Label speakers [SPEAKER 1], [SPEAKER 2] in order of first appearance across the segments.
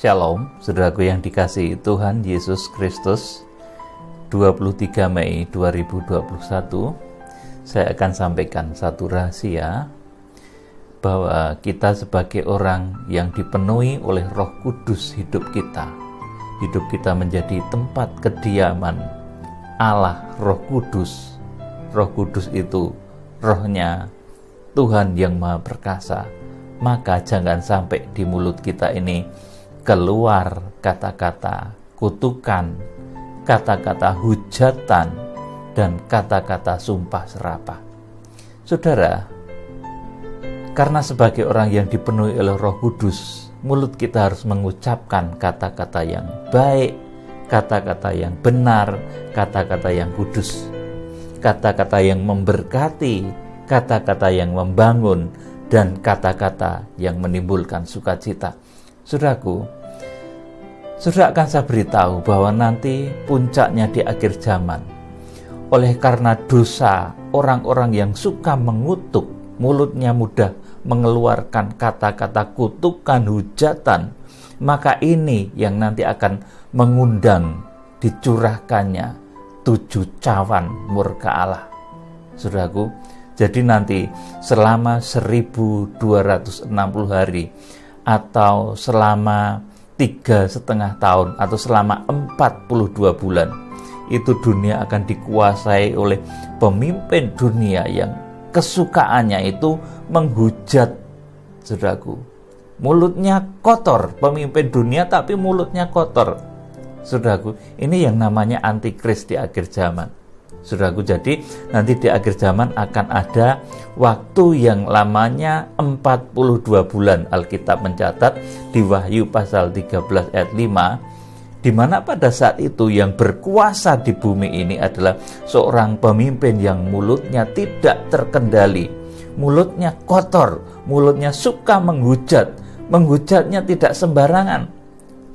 [SPEAKER 1] Shalom, saudaraku yang dikasihi Tuhan Yesus Kristus. 23 Mei 2021, saya akan sampaikan satu rahasia bahwa kita sebagai orang yang dipenuhi oleh Roh Kudus, hidup kita menjadi tempat kediaman Allah Roh Kudus. Roh Kudus itu rohnya Tuhan yang Maha Perkasa. Maka jangan sampai di mulut kita ini keluar kata-kata kutukan, kata-kata hujatan, dan kata-kata sumpah serapah. Saudara, karena sebagai orang yang dipenuhi oleh Roh Kudus, mulut kita harus mengucapkan kata-kata yang baik, kata-kata yang benar, kata-kata yang kudus, kata-kata yang memberkati, kata-kata yang membangun, dan kata-kata yang menimbulkan sukacita. Saudaraku, saudara akan saya beritahu bahwa nanti puncaknya di akhir zaman. Oleh karena dosa orang-orang yang suka mengutuk, mulutnya mudah mengeluarkan kata-kata kutukan, hujatan, maka ini yang nanti akan mengundang dicurahkannya 7 cawan murka Allah. Saudaraku, jadi nanti selama 1260 hari atau selama 3,5 tahun atau selama 42 bulan itu dunia akan dikuasai oleh pemimpin dunia yang kesukaannya itu menghujat. Saudaraku, mulutnya kotor, pemimpin dunia tapi mulutnya kotor. Saudaraku, ini yang namanya antikris di akhir zaman. Saudaraku, jadi nanti di akhir zaman akan ada waktu yang lamanya 42 bulan. Alkitab mencatat di Wahyu pasal 13 ayat 5, di mana pada saat itu yang berkuasa di bumi ini adalah seorang pemimpin yang mulutnya tidak terkendali, mulutnya kotor, mulutnya suka menghujat, menghujatnya tidak sembarangan.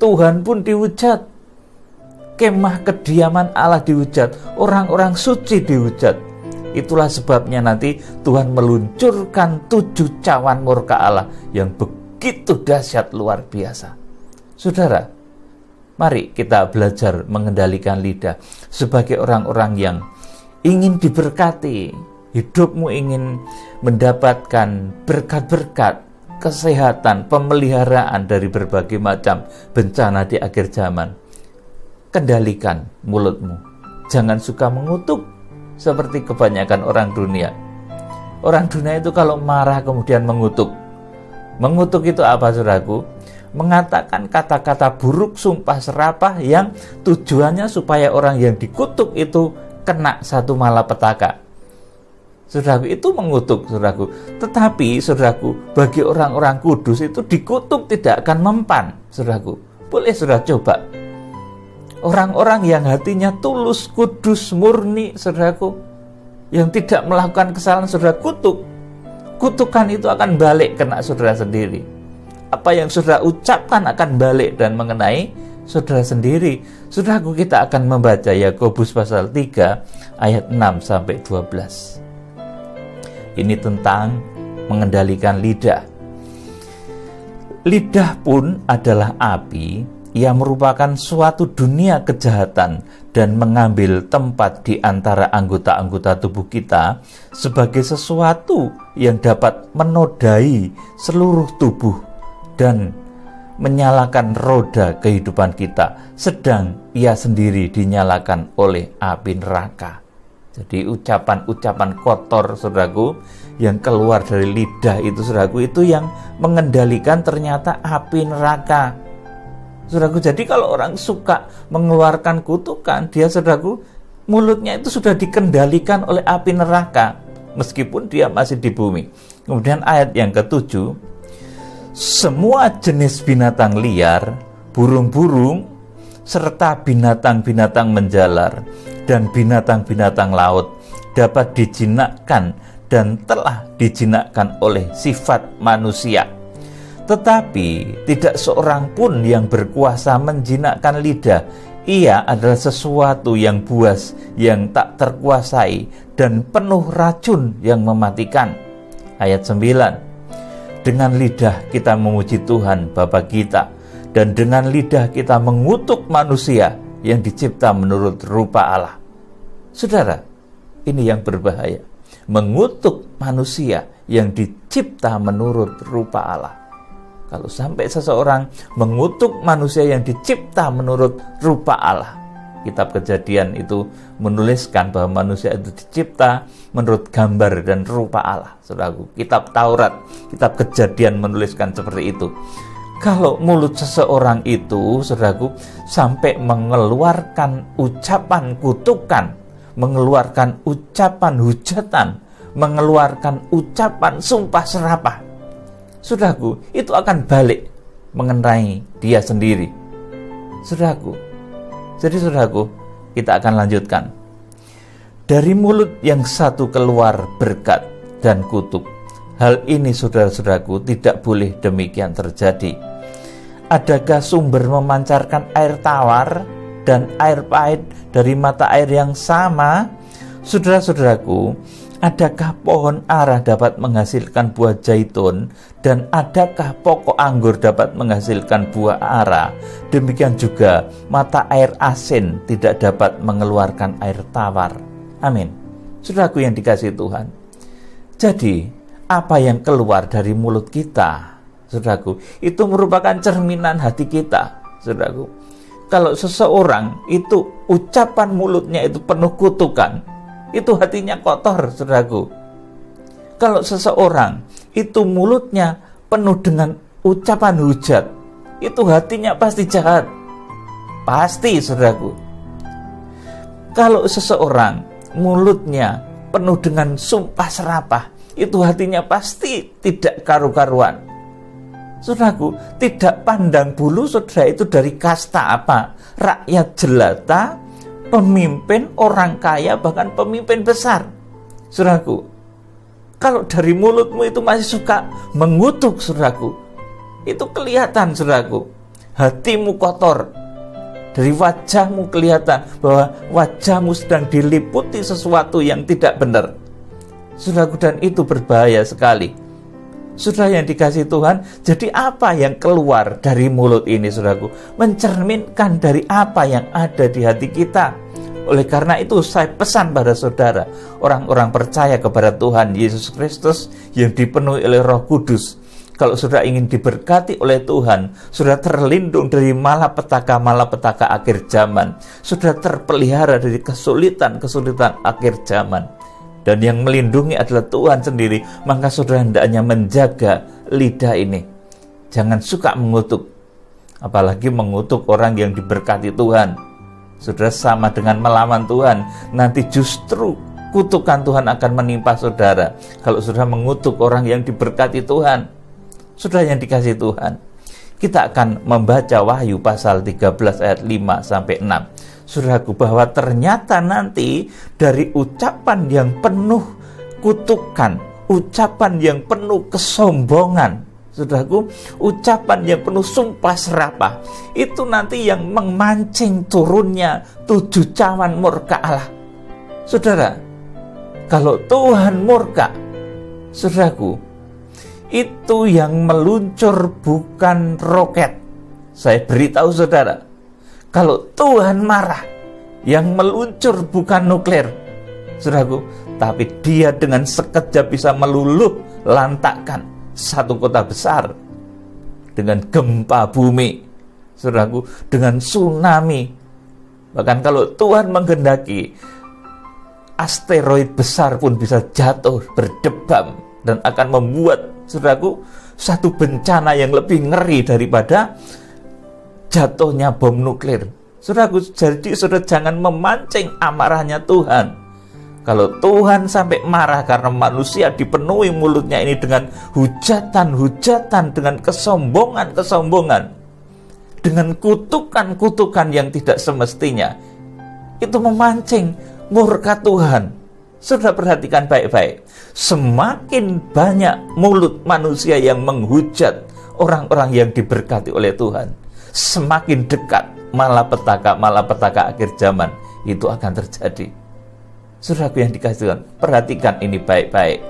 [SPEAKER 1] Tuhan pun dihujat, kemah kediaman Allah dihujat, orang-orang suci dihujat. Itulah sebabnya nanti Tuhan meluncurkan 7 cawan murka Allah yang begitu dahsyat, luar biasa. Saudara, mari kita belajar mengendalikan lidah sebagai orang-orang yang ingin diberkati. Hidupmu ingin mendapatkan berkat-berkat, kesehatan, pemeliharaan dari berbagai macam bencana di akhir zaman. Kendalikan mulutmu. Jangan suka mengutuk seperti kebanyakan orang dunia. Orang dunia itu kalau marah kemudian mengutuk. Mengutuk itu apa, saudaraku? Mengatakan kata-kata buruk, sumpah serapah yang tujuannya supaya orang yang dikutuk itu kena satu malapetaka. Saudaraku, itu mengutuk, saudaraku. Tetapi, saudaraku, bagi orang-orang kudus itu dikutuk tidak akan mempan, saudaraku. Boleh saudara coba. Orang-orang yang hatinya tulus, kudus, murni, saudaraku, yang tidak melakukan kesalahan, saudara kutuk. Kutukan itu akan balik kena saudara sendiri. Apa yang saudara ucapkan akan balik dan mengenai saudara sendiri. Saudaraku, kita akan membaca Yakobus pasal 3 ayat 6 sampai 12. Ini tentang mengendalikan lidah. Lidah pun adalah api yang merupakan suatu dunia kejahatan dan mengambil tempat di antara anggota-anggota tubuh kita sebagai sesuatu yang dapat menodai seluruh tubuh dan menyalakan roda kehidupan kita, sedang ia sendiri dinyalakan oleh api neraka. Jadi ucapan-ucapan kotor, saudaraku, yang keluar dari lidah itu, saudaraku, itu yang mengendalikan ternyata api neraka. Saudaraku, jadi kalau orang suka mengeluarkan kutukan, dia, saudaraku, mulutnya itu sudah dikendalikan oleh api neraka, meskipun dia masih di bumi. Kemudian ayat yang ke-7, semua jenis binatang liar, burung-burung, serta binatang-binatang menjalar, dan binatang-binatang laut dapat dijinakkan dan telah dijinakkan oleh sifat manusia. Tetapi tidak seorang pun yang berkuasa menjinakkan lidah. Ia adalah sesuatu yang buas, yang tak terkuasai, dan penuh racun yang mematikan. Ayat 9. Dengan lidah kita memuji Tuhan Bapa kita, dan dengan lidah kita mengutuk manusia yang dicipta menurut rupa Allah. Saudara, ini yang berbahaya. Mengutuk manusia yang dicipta menurut rupa Allah. Kalau sampai seseorang mengutuk manusia yang dicipta menurut rupa Allah, Kitab Kejadian itu menuliskan bahwa manusia itu dicipta menurut gambar dan rupa Allah. Saudaraku, Kitab Taurat, Kitab Kejadian menuliskan seperti itu. Kalau mulut seseorang itu, saudaraku, sampai mengeluarkan ucapan kutukan, mengeluarkan ucapan hujatan, mengeluarkan ucapan sumpah serapah, saudaraku, itu akan balik mengenai dia sendiri. Saudaraku, jadi saudaraku, kita akan lanjutkan. Dari mulut yang satu keluar berkat dan kutuk. Hal ini saudara-saudaraku tidak boleh demikian terjadi. Adakah sumber memancarkan air tawar dan air pahit dari mata air yang sama? Saudara-saudaraku, adakah pohon ara dapat menghasilkan buah zaitun dan adakah pokok anggur dapat menghasilkan buah ara? Demikian juga mata air asin tidak dapat mengeluarkan air tawar. Amin. Saudaraku yang dikasihi Tuhan. Jadi, apa yang keluar dari mulut kita, saudaraku, itu merupakan cerminan hati kita, saudaraku. Kalau seseorang itu ucapan mulutnya itu penuh kutukan, itu hatinya kotor, saudaraku. Kalau seseorang itu mulutnya penuh dengan ucapan hujat, itu hatinya pasti jahat. Pasti, saudaraku. Kalau seseorang mulutnya penuh dengan sumpah serapah, itu hatinya pasti tidak karu-karuan. Saudaraku, tidak pandang bulu saudara itu dari kasta apa, rakyat jelata, pemimpin, orang kaya, bahkan pemimpin besar. Saudaraku, kalau dari mulutmu itu masih suka mengutuk, saudaraku, itu kelihatan, saudaraku, hatimu kotor. Dari wajahmu kelihatan bahwa wajahmu sedang diliputi sesuatu yang tidak benar. Saudaraku, dan itu berbahaya sekali. Saudara yang dikasihi Tuhan, jadi apa yang keluar dari mulut ini, saudaraku, mencerminkan dari apa yang ada di hati kita. Oleh karena itu saya pesan pada saudara, orang-orang percaya kepada Tuhan Yesus Kristus yang dipenuhi oleh Roh Kudus. Kalau saudara ingin diberkati oleh Tuhan, saudara terlindung dari malapetaka akhir zaman, saudara terpelihara dari kesulitan akhir zaman, dan yang melindungi adalah Tuhan sendiri, maka saudara hendaknya menjaga lidah ini. Jangan suka mengutuk, apalagi mengutuk orang yang diberkati Tuhan. Saudara sama dengan melawan Tuhan. Nanti justru kutukan Tuhan akan menimpa saudara kalau saudara mengutuk orang yang diberkati Tuhan. Saudara yang dikasihi Tuhan, kita akan membaca Wahyu pasal 13 ayat 5 sampai 6. Saudaraku, bahwa ternyata nanti dari ucapan yang penuh kutukan, ucapan yang penuh kesombongan, saudaraku, ucapan yang penuh sumpah serapah, itu nanti yang memancing turunnya 7 cawan murka Allah. Saudara, kalau Tuhan murka, saudaraku, itu yang meluncur bukan roket. Saya beritahu saudara, kalau Tuhan marah, yang meluncur bukan nuklir, saudaraku, tapi dia dengan sekejap bisa meluluh lantakkan satu kota besar dengan gempa bumi, saudaraku, dengan tsunami. Bahkan kalau Tuhan menghendaki, asteroid besar pun bisa jatuh berdebam dan akan membuat, saudaraku, satu bencana yang lebih ngeri daripada jatuhnya bom nuklir. Saudaraku, jadi saudara jangan memancing amarahnya Tuhan. Kalau Tuhan sampai marah karena manusia dipenuhi mulutnya ini dengan hujatan-hujatan, dengan kesombongan-kesombongan, dengan kutukan-kutukan yang tidak semestinya, itu memancing murka Tuhan. Saudara perhatikan baik-baik. Semakin banyak mulut manusia yang menghujat orang-orang yang diberkati oleh Tuhan, semakin dekat malapetaka akhir zaman itu akan terjadi. Saudaraku yang dikasihi Tuhan, perhatikan ini baik-baik.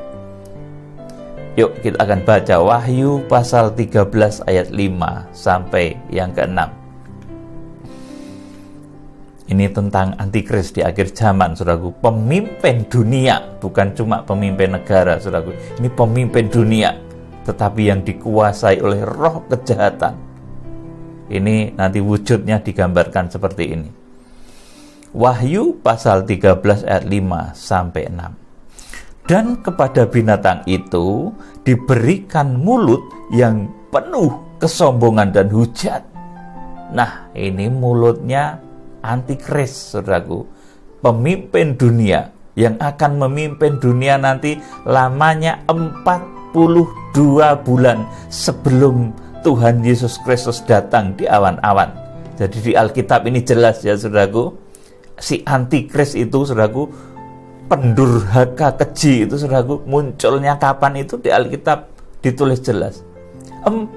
[SPEAKER 1] Yuk kita akan baca Wahyu pasal 13 ayat 5 sampai yang ke-6. Ini tentang antikris di akhir zaman, saudaraku. Pemimpin dunia, bukan cuma pemimpin negara, saudaraku. Ini pemimpin dunia, tetapi yang dikuasai oleh roh kejahatan. Ini nanti wujudnya digambarkan seperti ini. Wahyu pasal 13 ayat 5 sampai 6. Dan kepada binatang itu diberikan mulut yang penuh kesombongan dan hujat. Nah, ini mulutnya antikris, saudaraku. Pemimpin dunia yang akan memimpin dunia nanti lamanya 42 bulan sebelum Tuhan Yesus Kristus datang di awan-awan. Jadi di Alkitab ini jelas ya, saudaraku. Si antikris itu, saudaraku, pendurhaka keji itu, saudaraku, munculnya kapan itu di Alkitab ditulis jelas. 42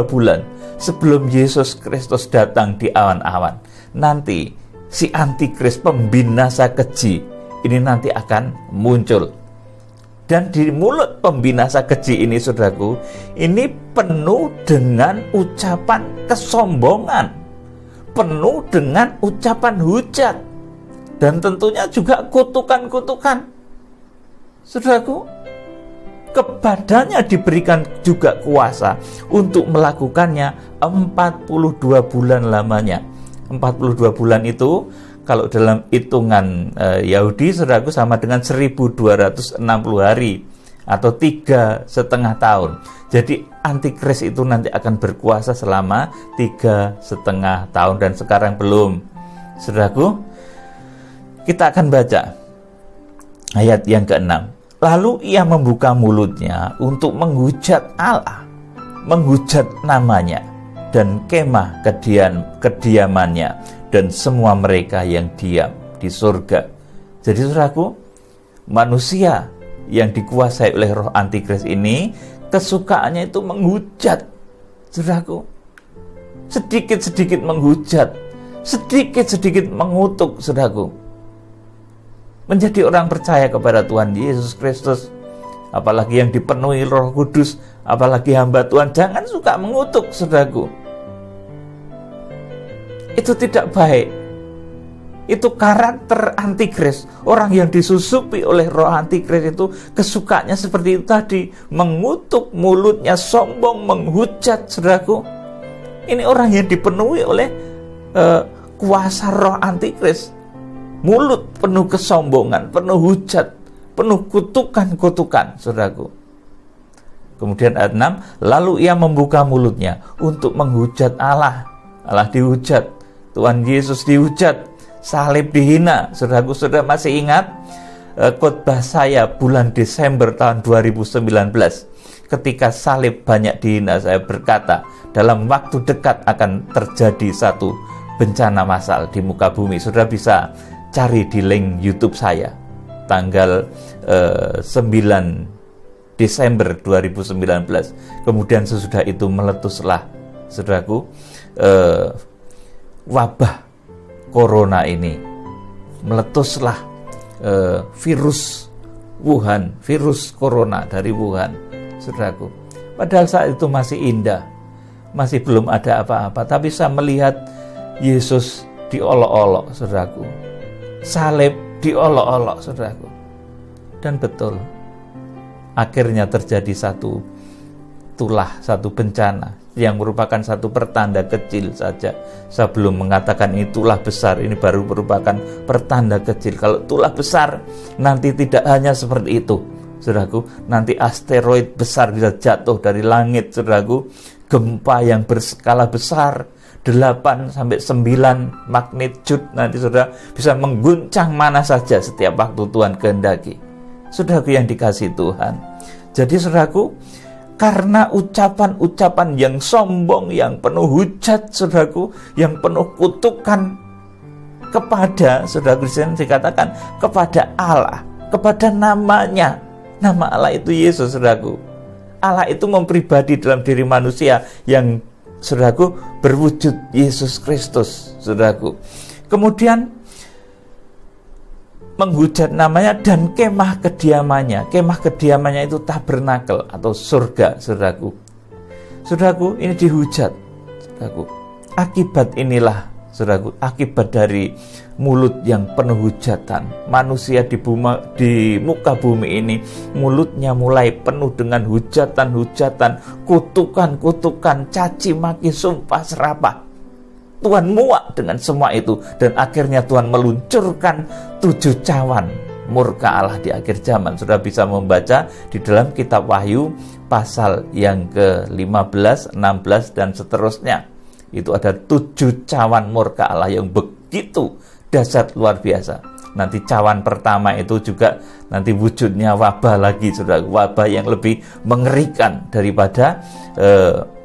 [SPEAKER 1] bulan sebelum Yesus Kristus datang di awan-awan. Nanti si antikris pembinasa keji ini nanti akan muncul. Dan di mulut pembinasa keji ini, saudaraku, ini penuh dengan ucapan kesombongan, penuh dengan ucapan hujat, dan tentunya juga kutukan-kutukan. Saudaraku, kepadanya diberikan juga kuasa untuk melakukannya 42 bulan lamanya. 42 bulan itu kalau dalam hitungan Yahudi, saudaraku, sama dengan 1260 hari atau 3,5 tahun. Jadi antikris itu nanti akan berkuasa selama 3,5 tahun, dan sekarang belum. Saudaraku, kita akan baca ayat yang ke-6. Lalu ia membuka mulutnya untuk menghujat Allah, menghujat namanya, dan kemah kediamannya, dan semua mereka yang diam di surga. Jadi, saudaraku, manusia yang dikuasai oleh roh antikris ini, kesukaannya itu menghujat. Saudaraku, sedikit-sedikit menghujat, sedikit-sedikit mengutuk, saudaraku. Menjadi orang percaya kepada Tuhan Yesus Kristus, apalagi yang dipenuhi Roh Kudus, apalagi hamba Tuhan, jangan suka mengutuk, saudaraku. Itu tidak baik. Itu karakter antikris. Orang yang disusupi oleh roh antikris itu kesukaannya seperti itu tadi, mengutuk, mulutnya sombong, menghujat, saudaraku. Ini orang yang dipenuhi oleh kuasa roh antikris. Mulut penuh kesombongan, penuh hujat, penuh kutukan-kutukan, saudaraku. Kemudian ayat 6, lalu ia membuka mulutnya untuk menghujat Allah. Allah dihujat, Tuhan Yesus dihujat, salib dihina. Saudaraku, saudara masih ingat khotbah saya bulan Desember tahun 2019, ketika salib banyak dihina, saya berkata dalam waktu dekat akan terjadi satu bencana massal di muka bumi. Saudara bisa cari di link YouTube saya tanggal 9 Desember 2019. Kemudian sesudah itu meletuslah, saudaraku, wabah corona ini. Meletuslah virus Wuhan, virus corona dari Wuhan, saudaraku. Padahal saat itu masih indah, masih belum ada apa-apa, tapi saya melihat Yesus diolok-olok, saudaraku. Salib diolok-olok, saudaraku. Dan betul, akhirnya terjadi satu bencana yang merupakan satu pertanda kecil saja. Saya belum mengatakan ini tulah besar, ini baru merupakan pertanda kecil. Kalau tulah besar, nanti tidak hanya seperti itu, saudaraku. Nanti asteroid besar bisa jatuh dari langit, saudaraku. Gempa yang berskala besar, 8 sampai 9 magnitude, nanti saudara bisa mengguncang mana saja setiap waktu Tuhan kehendaki. Saudaraku yang dikasihi Tuhan. Jadi, saudaraku, karena ucapan-ucapan yang sombong, yang penuh hujat, saudaraku, yang penuh kutukan kepada, saudara Kristen dikatakan, kepada Allah, kepada namanya. Nama Allah itu Yesus, saudaraku. Allah itu mempribadi dalam diri manusia yang, saudaraku, berwujud Yesus Kristus, saudaraku. Kemudian menghujat namanya dan kemah kediamannya. Kemah kediamannya itu tabernakel atau surga, saudaraku. Saudaraku, ini dihujat, saudaraku. Akibat inilah, saudaraku, akibat dari mulut yang penuh hujatan. Manusia di muka bumi ini, mulutnya mulai penuh dengan hujatan-hujatan, kutukan-kutukan, caci maki, sumpah serapah. Tuhan muak dengan semua itu, dan akhirnya Tuhan meluncurkan 7 cawan murka Allah di akhir zaman. Sudah bisa membaca di dalam kitab Wahyu pasal yang ke-15, 16 dan seterusnya. Itu ada 7 cawan murka Allah yang begitu dahsyat, luar biasa. Nanti cawan pertama itu juga nanti wujudnya wabah lagi, saudara. Wabah yang lebih mengerikan daripada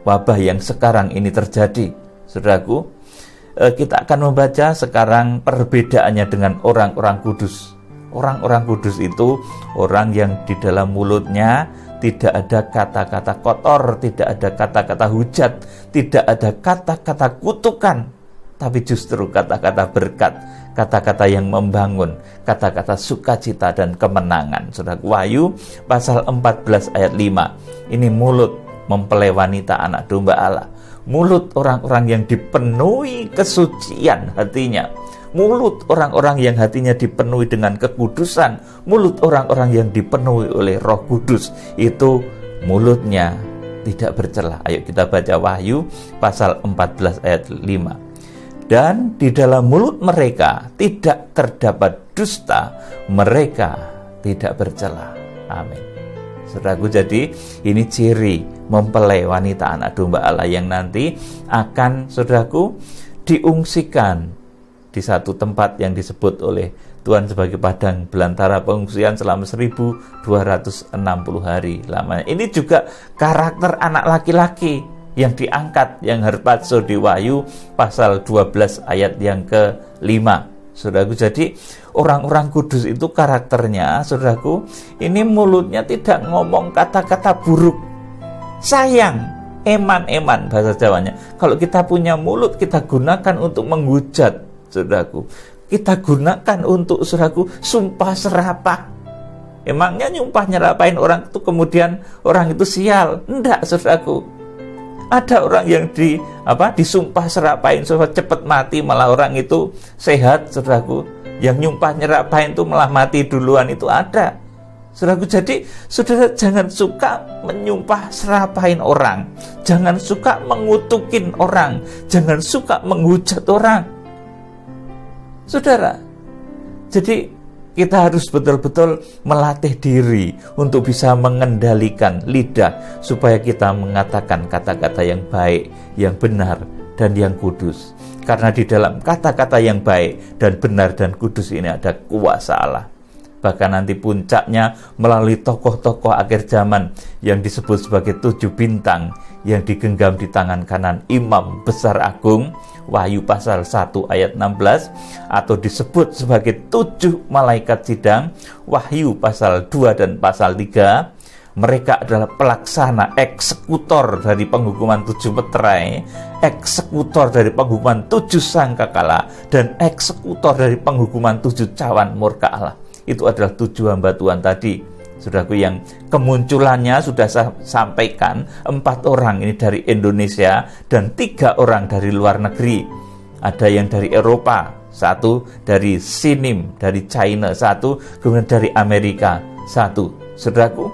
[SPEAKER 1] wabah yang sekarang ini terjadi, saudaraku. Kita akan membaca sekarang perbedaannya dengan orang-orang kudus. Orang-orang kudus itu orang yang di dalam mulutnya tidak ada kata-kata kotor, tidak ada kata-kata hujat, tidak ada kata-kata kutukan, tapi justru kata-kata berkat, kata-kata yang membangun, kata-kata sukacita dan kemenangan. Saudara, Wahyu pasal 14 ayat 5. Ini mulut mempelai wanita anak domba Allah. Mulut orang-orang yang dipenuhi kesucian hatinya. Mulut orang-orang yang hatinya dipenuhi dengan kekudusan. Mulut orang-orang yang dipenuhi oleh Roh Kudus. Itu mulutnya tidak bercela. Ayo kita baca Wahyu pasal 14 ayat 5. Dan di dalam mulut mereka tidak terdapat dusta, mereka tidak bercela. Amin. Saudaraku, jadi ini ciri mempelai wanita anak domba Allah yang nanti akan, saudaraku, diungsikan di satu tempat yang disebut oleh Tuhan sebagai padang belantara pengungsian selama 1260 hari lamanya. Ini juga karakter anak laki-laki yang diangkat, yang harpazo di Wahyu pasal 12 ayat yang ke-5. Saudaraku, jadi orang-orang kudus itu karakternya, saudaraku, ini mulutnya tidak ngomong kata-kata buruk, sayang, eman-eman bahasa Jawanya. Kalau kita punya mulut, kita gunakan untuk menghujat, saudaraku. Kita gunakan untuk, saudaraku, sumpah serapah. Emangnya nyumpah nyerapain orang itu kemudian orang itu sial? Enggak, saudaraku. Ada orang yang disumpah serapain supaya cepat mati, malah orang itu sehat, saudaraku. Yang nyumpah nyerapain itu malah mati duluan, itu ada, saudaraku. Jadi saudara jangan suka menyumpah serapain orang, jangan suka mengutukin orang, jangan suka menghujat orang, saudara. Jadi kita harus betul-betul melatih diri untuk bisa mengendalikan lidah supaya kita mengatakan kata-kata yang baik, yang benar, dan yang kudus. Karena di dalam kata-kata yang baik dan benar dan kudus ini ada kuasa Allah. Bahkan nanti puncaknya melalui tokoh-tokoh akhir zaman yang disebut sebagai 7 bintang yang digenggam di tangan kanan Imam Besar Agung, Wahyu pasal 1 ayat 16, atau disebut sebagai 7 malaikat sidang, Wahyu pasal 2 dan pasal 3. Mereka adalah pelaksana, eksekutor dari penghukuman 7 meterai, eksekutor dari penghukuman 7 sangkakala, dan eksekutor dari penghukuman 7 cawan murka Allah. Itu adalah 7 hamba Tuhan tadi, saudaraku, yang kemunculannya sudah saya sampaikan. 4 orang ini dari Indonesia dan 3 orang dari luar negeri. Ada yang dari Eropa, 1 dari Sinim, dari China 1, kemudian dari Amerika 1. Saudaraku,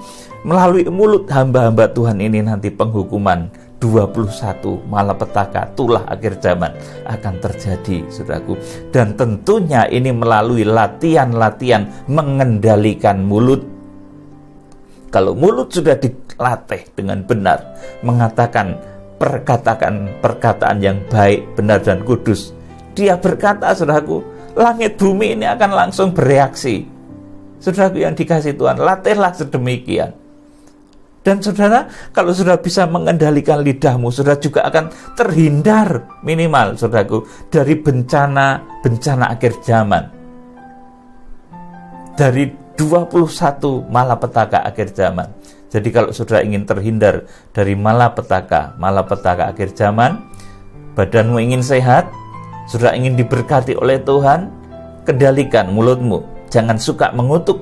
[SPEAKER 1] melalui mulut hamba-hamba Tuhan ini nanti penghukuman 21 malapetaka, tulah akhir zaman akan terjadi, saudaraku. Dan tentunya ini melalui latihan-latihan mengendalikan mulut. Kalau mulut sudah dilatih dengan benar, mengatakan perkataan yang baik, benar, dan kudus, dia berkata, saudaraku, langit bumi ini akan langsung bereaksi. Saudaraku yang dikasih Tuhan, latihlah sedemikian. Dan saudara, kalau sudah bisa mengendalikan lidahmu, saudara juga akan terhindar minimal, saudaraku, dari bencana akhir zaman. Dari 21 malapetaka akhir zaman. Jadi kalau saudara ingin terhindar dari malapetaka akhir zaman, badanmu ingin sehat, saudara ingin diberkati oleh Tuhan, kendalikan mulutmu. Jangan suka mengutuk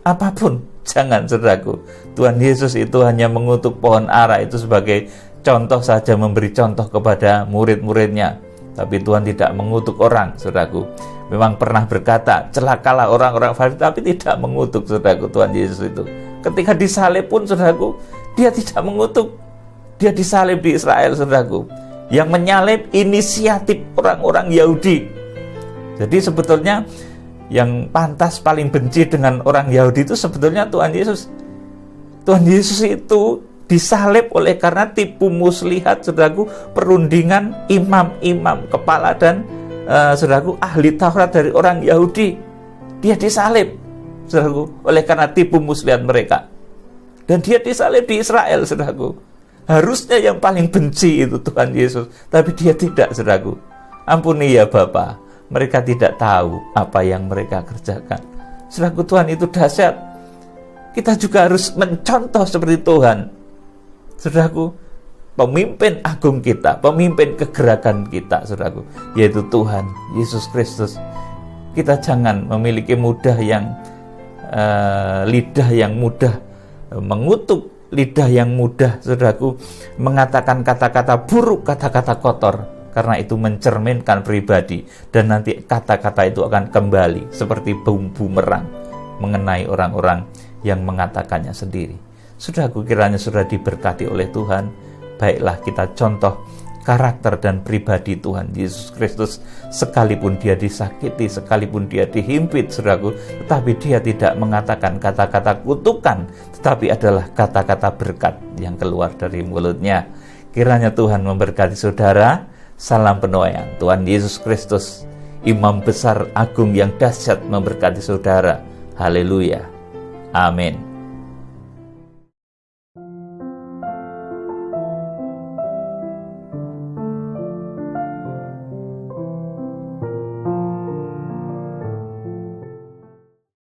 [SPEAKER 1] apapun. Jangan, saudaraku. Tuhan Yesus itu hanya mengutuk pohon ara itu sebagai contoh saja, memberi contoh kepada murid-muridnya. Tapi Tuhan tidak mengutuk orang, saudaraku. Memang pernah berkata, celakalah orang-orang Farisi, tapi tidak mengutuk, saudaraku, Tuhan Yesus itu. Ketika disalib pun, saudaraku, dia tidak mengutuk. Dia disalib di Israel, saudaraku. Yang menyalib inisiatif orang-orang Yahudi. Jadi sebetulnya yang pantas paling benci dengan orang Yahudi itu sebetulnya Tuhan Yesus. Tuhan Yesus itu disalib oleh karena tipu muslihat, saudaraku, perundingan imam-imam kepala dan saudaraku ahli Taurat dari orang Yahudi. Dia disalib, saudaraku, oleh karena tipu muslihat mereka. Dan dia disalib di Israel, saudaraku. Harusnya yang paling benci itu Tuhan Yesus, tapi dia tidak, saudaraku. Ampuni ya Bapa, mereka tidak tahu apa yang mereka kerjakan. Saudaraku, Tuhan itu dahsyat. Kita juga harus mencontoh seperti Tuhan. Saudaraku, pemimpin agung kita, pemimpin kegerakan kita, saudaraku, yaitu Tuhan Yesus Kristus. Kita jangan memiliki lidah yang mudah mengutuk, lidah yang mudah, saudaraku, mengatakan kata-kata buruk, kata-kata kotor, karena itu mencerminkan pribadi, dan nanti kata-kata itu akan kembali seperti bumerang mengenai orang-orang yang mengatakannya sendiri. Saudaraku, kiranya sudah diberkati oleh Tuhan. Baiklah kita contoh karakter dan pribadi Tuhan Yesus Kristus. Sekalipun dia disakiti, sekalipun dia dihimpit, saudaraku, tetapi dia tidak mengatakan kata-kata kutukan, tetapi adalah kata-kata berkat yang keluar dari mulutnya. Kiranya Tuhan memberkati saudara. Salam penuaian. Tuhan Yesus Kristus, Imam besar agung yang dahsyat, memberkati saudara. Haleluya. Amin.